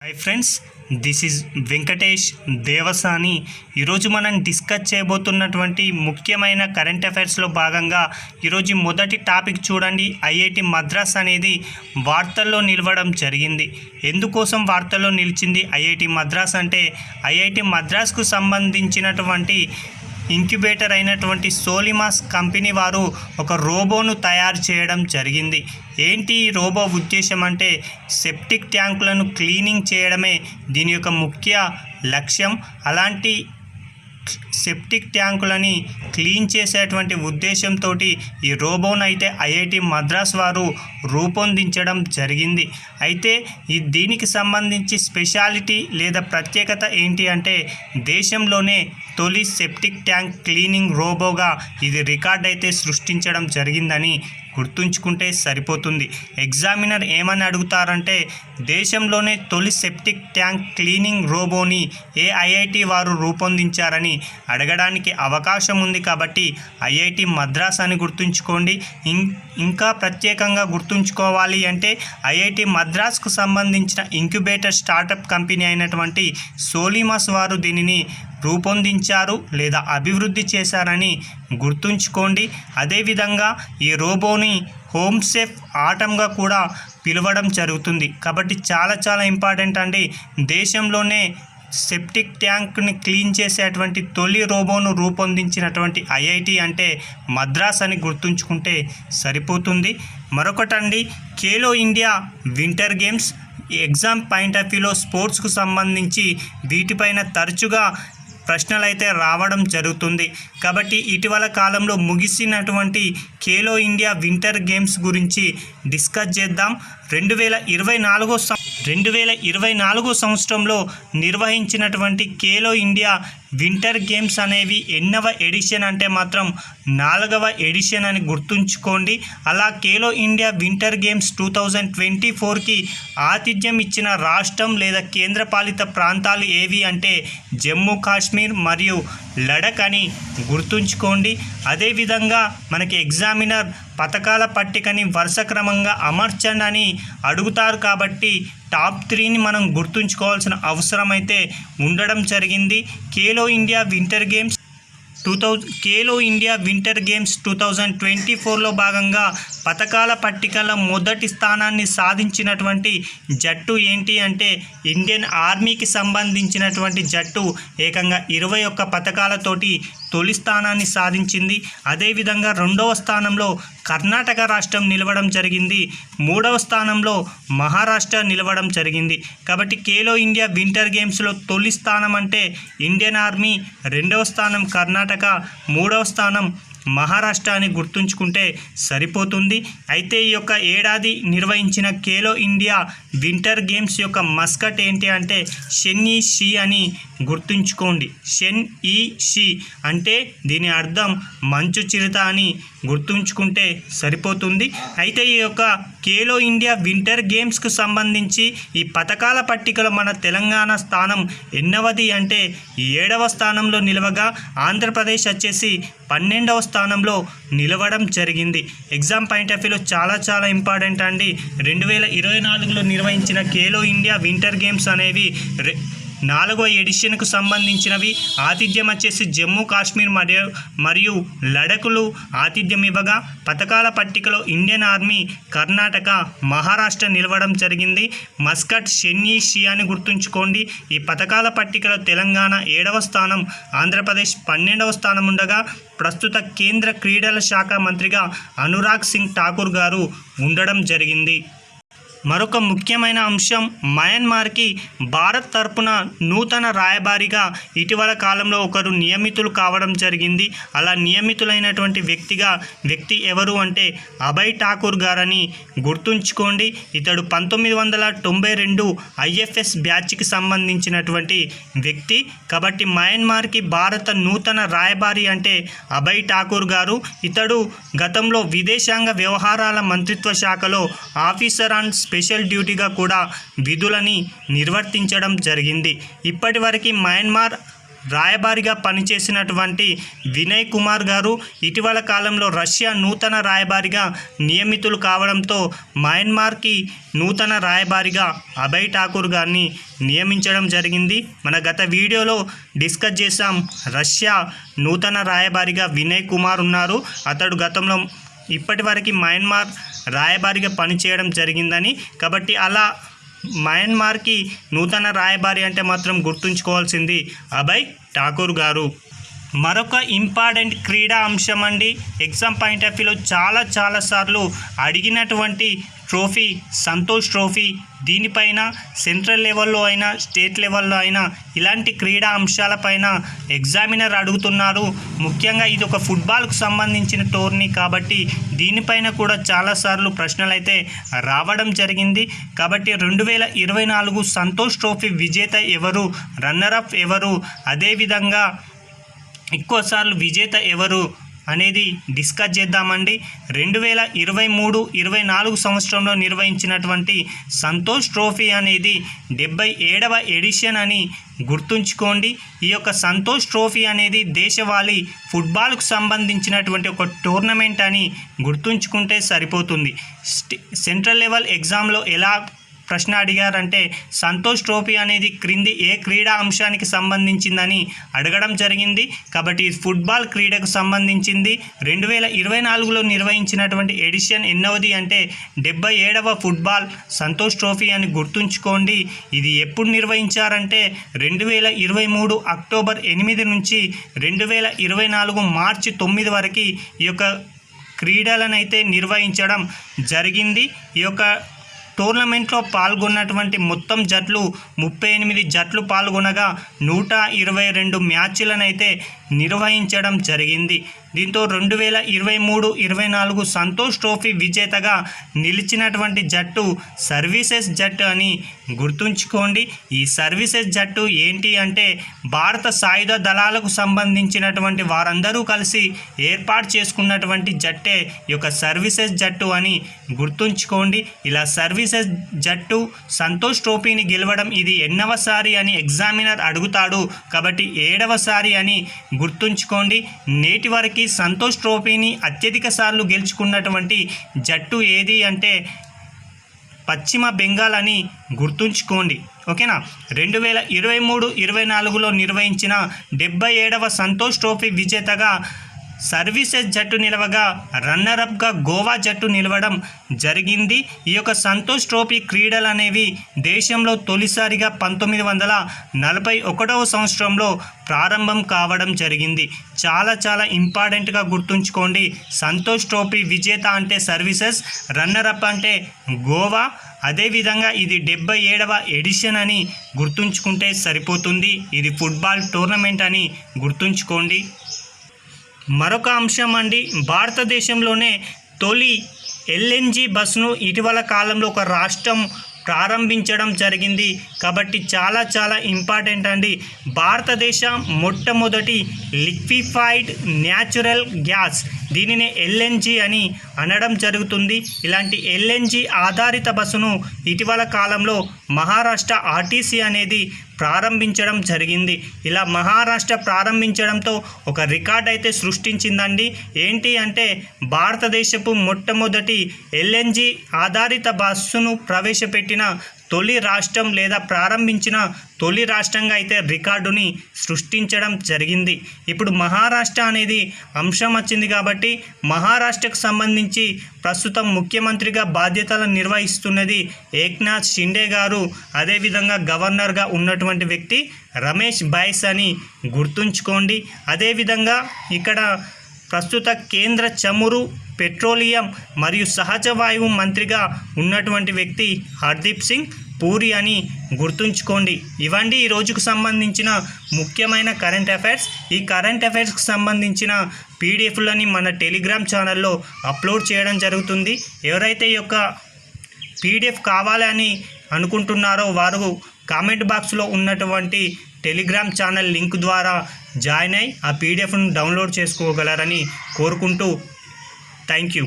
Hi friends, this is Venkatesh Devasani. ఈరోజు మనం discuss చేయబోతున్నటువంటి ముఖ్యమైన కరెంట్ అఫైర్స్లో భాగంగా ఈరోజు మొదటి టాపిక్ చూడండి. ఐఐటి మద్రాస్ అనేది వార్తల్లో నిలవడం జరిగింది. ఎందుకోసం వార్తల్లో నిలిచింది ఐఐటి మద్రాస్ అంటే, ఐఐటి మద్రాస్కు సంబంధించినటువంటి ఇంక్యుబేటర్ అయినటువంటి సోలిమాస్ కంపెనీ వారు ఒక రోబోను తయారు చేయడం జరిగింది. ఏంటి ఈ రోబో ఉద్దేశం అంటే, సెప్టిక్ ట్యాంకులను క్లీనింగ్ చేయడమే దీని యొక్క ముఖ్య లక్ష్యం. అలాంటి సెప్టిక్ ట్యాంకులని క్లీన్ చేసేటువంటి ఉద్దేశంతో ఈ రోబోను అయితే ఐఐటి మద్రాస్ వారు రూపొందించడం జరిగింది. అయితే దీనికి సంబంధించి స్పెషాలిటీ లేదా ప్రత్యేకత ఏంటి అంటే, దేశంలోనే తొలి సెప్టిక్ ట్యాంక్ క్లీనింగ్ రోబోగా ఇది రికార్డ్ అయితే సృష్టించడం జరిగిందని గుర్తుంచుకుంటే సరిపోతుంది. ఎగ్జామినర్ ఏమని అడుగుతారంటే, దేశంలోనే తొలి సెప్టిక్ ట్యాంక్ క్లీనింగ్ రోబోని ఏ ఐఐటి వారు రూపొందించారని అడగడానికి అవకాశం ఉంది. కాబట్టి ఐఐటి మద్రాస్ అని గుర్తుంచుకోండి. ఇంకా ప్రత్యేకంగా గుర్తుంచుకోవాలి అంటే, ఐఐటి మద్రాస్కు సంబంధించిన ఇంక్యుబేటర్ స్టార్టప్ కంపెనీ అయినటువంటి సోలిమాస్ వారు దీనిని రూపొందించారు లేదా అభివృద్ధి చేశారని గుర్తుంచుకోండి. అదేవిధంగా ఈ రోబోని హోమ్ సేఫ్ ఆటంగా కూడా పిలవడం జరుగుతుంది. కాబట్టి చాలా ఇంపార్టెంట్ అండి. దేశంలోనే సెప్టిక్ ట్యాంక్ని క్లీన్ చేసేటువంటి తొలి రోబోను రూపొందించినటువంటి ఐఐటి అంటే మద్రాస్ అని గుర్తుంచుకుంటే సరిపోతుంది. మరొకటండి, Khelo India winter games. Exam point of వ్యూలో స్పోర్ట్స్కు సంబంధించి వీటిపైన తరచుగా ప్రశ్నలు అయితే రావడం జరుగుతుంది. కాబట్టి ఇటీవల కాలంలో ముగిసినటువంటి ఖేలో ఇండియా వింటర్ గేమ్స్ గురించి డిస్కస్ చేద్దాం. 2024 సంవత్సరంలో నిర్వహించినటువంటి ఖేలో ఇండియా వింటర్ గేమ్స్ అనేవి ఎన్నవ ఎడిషన్ అంటే మాత్రం 4వ ఎడిషన్ అని గుర్తుంచుకోండి. అలా ఖేలో ఇండియా వింటర్ గేమ్స్ 2024కి ఆతిథ్యం ఇచ్చిన రాష్ట్రం లేదా కేంద్రపాలిత ప్రాంతాలు ఏవి అంటే జమ్మూ కాశ్మీర్ మరియు లడఖ్ అని గుర్తుంచుకోండి. అదేవిధంగా మనకి ఎగ్జామినర్ పథకాల పట్టికని వరుస క్రమంగా అమర్చండి అని అడుగుతారు. కాబట్టి టాప్ 3ని మనం గుర్తుంచుకోవాల్సిన అవసరం అయితే ఉండడం జరిగింది. ఖేలో ఇండియా వింటర్ గేమ్స్ 2024లో భాగంగా పథకాల పట్టికలో మొదటి స్థానాన్ని సాధించినటువంటి జట్టు ఏంటి అంటే, ఇండియన్ ఆర్మీకి సంబంధించినటువంటి జట్టు ఏకంగా 21 పథకాలతోటి తొలి స్థానాన్ని సాధించింది. అదేవిధంగా 2వ స్థానంలో కర్ణాటక రాష్ట్రం నిలవడం జరిగింది. 3వ స్థానంలో మహారాష్ట్ర నిలవడం జరిగింది. కాబట్టి ఖేలో ఇండియా వింటర్ గేమ్స్లో తొలి స్థానం అంటే ఇండియన్ ఆర్మీ, 2వ స్థానం కర్ణాటక, 3వ స్థానం మహారాష్ట్ర అని గుర్తుంచుకుంటే సరిపోతుంది. అయితే ఈ యొక్క ఏడాది నిర్వహించిన ఖేలో ఇండియా వింటర్ గేమ్స్ యొక్క మస్కట్ ఏంటి అంటే షెన్ ఈ షీ అని గుర్తుంచుకోండి. షెన్ ఈ షీ అంటే దీని అర్థం మంచు చిరుత అని గుర్తుంచుకుంటే సరిపోతుంది. అయితే ఈ యొక్క ఖేలో ఇండియా వింటర్ గేమ్స్కు సంబంధించి ఈ పథకాల పట్టికలో మన తెలంగాణ స్థానం ఎన్నవది అంటే 7వ స్థానంలో నిలవగా, ఆంధ్రప్రదేశ్ వచ్చేసి 12వ స్థానంలో నిలవడం జరిగింది. ఎగ్జామ్ పాయింట్ ఆఫ్ వ్యూలో చాలా ఇంపార్టెంట్ అండి. 2024లో నిర్వహించిన ఖేలో ఇండియా వింటర్ గేమ్స్ అనేవి 4వ ఎడిషన్కు సంబంధించినవి. ఆతిథ్యం వచ్చేసి జమ్మూ కాశ్మీర్ మరియు లడఖ్లు ఆతిథ్యం ఇవ్వగా, పథకాల పట్టికలో ఇండియన్ ఆర్మీ, కర్ణాటక, మహారాష్ట్ర నిలవడం జరిగింది. మస్కట్ షెన్ ఈ షీ అని గుర్తుంచుకోండి. ఈ పథకాల పట్టికలో తెలంగాణ 7వ స్థానం, ఆంధ్రప్రదేశ్ 12వ స్థానం ఉండగా, ప్రస్తుత కేంద్ర క్రీడల శాఖ మంత్రిగా అనురాగ్ సింగ్ ఠాకూర్ గారు ఉండడం జరిగింది. మరొక ముఖ్యమైన అంశం, మయన్మార్కి భారత్ తరపున నూతన రాయబారిగా ఇటీవల కాలంలో ఒకరు నియమితులు కావడం జరిగింది. అలా నియమితులైనటువంటి వ్యక్తి ఎవరు అంటే అభయ్ ఠాకూర్ గారని గుర్తుంచుకోండి. ఇతడు 1992 ఐఎఫ్ఎస్ బ్యాచ్కి సంబంధించినటువంటి వ్యక్తి. కాబట్టి మయన్మార్కి భారత నూతన రాయబారి అంటే అభయ్ ఠాకూర్ గారు. ఇతడు గతంలో విదేశాంగ వ్యవహారాల మంత్రిత్వ శాఖలో ఆఫీసర్ ఆన్ స్పెషల్ డ్యూటీగా కూడా విధులని నిర్వర్తించడం జరిగింది. ఇప్పటి వరకు మయన్మార్ రాయబారిగా పనిచేసినటువంటి వినయ్ కుమార్ గారు ఇటీవల కాలంలో రష్యా నూతన రాయబారిగా నియమితులు కావడంతో మయన్మార్కి నూతన రాయబారిగా అభయ్ ఠాకూర్ గారిని నియమించడం జరిగింది. మన గత వీడియోలో డిస్కస్ చేసాం. రష్యా నూతన రాయబారిగా వినయ్ కుమార్ ఉన్నారు. అతడు గతంలో ఇప్పటివరకు మయన్మార్ రాయబారిగా పనిచేయడం జరిగిందని. కాబట్టి అలా మయన్మార్కి నూతన రాయబారి అంటే మాత్రం గుర్తుంచుకోవాల్సింది అభయ్ ఠాకూర్ గారు. మరొక ఇంపార్టెంట్ క్రీడా అంశం అండి, ఎగ్జామ్ పాయింట్ ఆఫ్ వ్యూలో చాలా సార్లు అడిగినటువంటి ట్రోఫీ సంతోష్ ట్రోఫీ. దీనిపైన సెంట్రల్ లెవెల్లో అయినా స్టేట్ లెవెల్లో అయినా ఇలాంటి క్రీడా అంశాలపైన ఎగ్జామినర్ అడుగుతున్నారు. ముఖ్యంగా ఇది ఒక ఫుట్బాల్కు సంబంధించిన టోర్నీ కాబట్టి దీనిపైన కూడా చాలాసార్లు ప్రశ్నలు అయితే రావడం జరిగింది. కాబట్టి 2024 సంతోష్ ట్రోఫీ విజేత ఎవరు, రన్నరప్ ఎవరు, అదేవిధంగా ఎక్కువసార్లు విజేత ఎవరు అనేది డిస్కస్ చేద్దామండి. 2023-24 సంవత్సరంలో నిర్వహించినటువంటి సంతోష్ ట్రోఫీ అనేది 77వ ఎడిషన్ అని గుర్తుంచుకోండి. ఈ యొక్క సంతోష్ ట్రోఫీ అనేది దేశవాళీ ఫుట్బాల్కు సంబంధించినటువంటి ఒక టోర్నమెంట్ అని గుర్తుంచుకుంటే సరిపోతుంది. సెంట్రల్ లెవెల్ ఎగ్జామ్లో ఎలా ప్రశ్న అడిగారంటే సంతోష్ ట్రోఫీ అనేది క్రింది ఏ క్రీడా అంశానికి సంబంధించిందని అడగడం జరిగింది. కాబట్టి ఫుట్బాల్ క్రీడకు సంబంధించింది. 2024లో నిర్వహించినటువంటి ఎడిషన్ ఎన్నవది అంటే 77వ ఫుట్బాల్ సంతోష్ ట్రోఫీ అని గుర్తుంచుకోండి. ఇది ఎప్పుడు నిర్వహించారంటే 2023 అక్టోబర్ 8 నుంచి 2024 మార్చి 9 వరకు ఈ యొక్క క్రీడలనైతే నిర్వహించడం జరిగింది. ఈ యొక్క టోర్నమెంట్లో పాల్గొన్నటువంటి మొత్తం జట్లు 38 జట్లు పాల్గొనగా 122 మ్యాచ్లనైతే నిర్వహించడం జరిగింది. దీంతో 2023-24 సంతోష్ ట్రోఫీ విజేతగా నిలిచినటువంటి జట్టు సర్వీసెస్ జట్టు అని గుర్తుంచుకోండి. ఈ సర్వీసెస్ జట్టు ఏంటి అంటే భారత సాయుధ దళాలకు సంబంధించినటువంటి వారందరూ కలిసి ఏర్పాటు చేసుకున్నటువంటి జట్టే ఈ యొక్క సర్వీసెస్ జట్టు అని గుర్తుంచుకోండి. ఇలా సర్వీసెస్ జట్టు సంతోష్ ట్రోఫీని గెలవడం ఇది ఎన్నవసారి అని ఎగ్జామినర్ అడుగుతాడు. కాబట్టి 7వసారి అని గుర్తుంచుకోండి. నేటి వరకు సంతోష్ ట్రోఫీని అత్యధిక సార్లు గెలుచుకున్నటువంటి జట్టు ఏది అంటే పశ్చిమ బెంగాల్ అని గుర్తుంచుకోండి. ఓకేనా. 2023-24లో నిర్వహించిన 77వ సంతోష్ ట్రోఫీ విజేతగా సర్వీసెస్ జట్టు నిలవగా రన్నరప్గా గోవా జట్టు నిలవడం జరిగింది. ఈ యొక్క సంతోష్ ట్రోఫీ క్రీడలు అనేవి దేశంలో తొలిసారిగా 1941వ సంవత్సరంలో ప్రారంభం కావడం జరిగింది. చాలా ఇంపార్టెంట్గా గుర్తుంచుకోండి. సంతోష్ ట్రోఫీ విజేత అంటే సర్వీసెస్, రన్నరప్ అంటే గోవా. అదేవిధంగా ఇది 77వ ఎడిషన్ అని గుర్తుంచుకుంటే సరిపోతుంది. ఇది ఫుట్బాల్ టోర్నమెంట్ అని గుర్తుంచుకోండి. మరొక అంశం అండి, భారతదేశంలోనే తొలి LNG బస్సును ఇటీవల కాలంలో ఒక రాష్ట్రం ప్రారంభించడం జరిగింది. కాబట్టి చాలా ఇంపార్టెంట్ అండి. భారతదేశ మొట్టమొదటి లిక్విఫైడ్ న్యాచురల్ గ్యాస్, దీనినే LNG అని అనడం జరుగుతుంది. ఇలాంటి LNG ఆధారిత బస్సును ఇటీవల కాలంలో మహారాష్ట్ర RTC అనేది ప్రారంభించడం జరిగింది. ఇలా మహారాష్ట్ర ప్రారంభించడంతో ఒక రికార్డ్ అయితే సృష్టించిందండి. ఏంటి అంటే భారతదేశపు మొట్టమొదటి LNG ఆధారిత బస్సును ప్రవేశపెట్టిన తొలి రాష్ట్రం లేదా ప్రారంభించిన తొలి రాష్ట్రంగా అయితే రికార్డుని సృష్టించడం జరిగింది. ఇప్పుడు మహారాష్ట్ర అనేది అంశం వచ్చింది కాబట్టి మహారాష్ట్రకు సంబంధించి ప్రస్తుతం ముఖ్యమంత్రిగా బాధ్యతలను నిర్వహిస్తున్నది ఏక్నాథ్ షిండే గారు. అదేవిధంగా గవర్నర్గా ఉన్నటువంటి వ్యక్తి రమేష్ బైస్ అని గుర్తుంచుకోండి. అదేవిధంగా ఇక్కడ ప్రస్తుత కేంద్ర చమురు, పెట్రోలియం మరియు సహజ వాయువు మంత్రిగా ఉన్నటువంటి వ్యక్తి హర్దీప్ సింగ్ పూరి అని గుర్తుంచుకోండి. ఇవండి ఈ రోజుకు సంబంధించిన ముఖ్యమైన కరెంట్ అఫైర్స్. ఈ కరెంట్ అఫైర్స్కి సంబంధించిన పీడిఎఫ్లని మన టెలిగ్రామ్ ఛానల్లో అప్లోడ్ చేయడం జరుగుతుంది. ఎవరైతే ఈ యొక్క పీడిఎఫ్ కావాలని అనుకుంటున్నారో వారు కామెంట్ బాక్స్లో ఉన్నటువంటి టెలిగ్రామ్ ఛానల్ లింక్ ద్వారా జాయిన్ అయ్యి ఆ పీడిఎఫ్ను డౌన్లోడ్ చేసుకోగలరని కోరుకుంటూ థ్యాంక్ యూ.